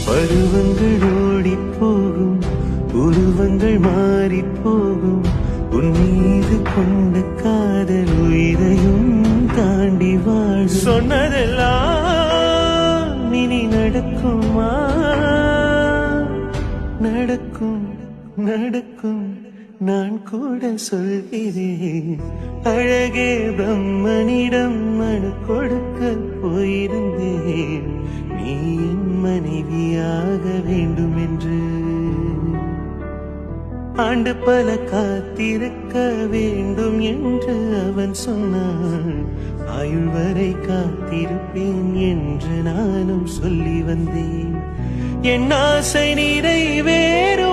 பருவங்கள் ஓடி போகும், உருவங்கள் மாறி போகும், உன் மீது கொண்ட காதல் உயிரையும் தாண்டி வாழ். சொன்னதெல்லாம் இனி நடக்குமா? நடக்கும் நடக்கும், நான் கூட சொல்கிறேன். அழகே பிரம்மனிடம் மனு கொடுக்க போயிருந்தேன், நீ என் மனைவியாக வேண்டும் என்று. ஆண்டு பல காத்திருக்க வேண்டும் என்று அவன் சொன்னான், ஆயுள் வரை காத்திருப்பேன் என்று நானும் சொல்லி வந்தேன். என் ஆசை நிறைவேறும்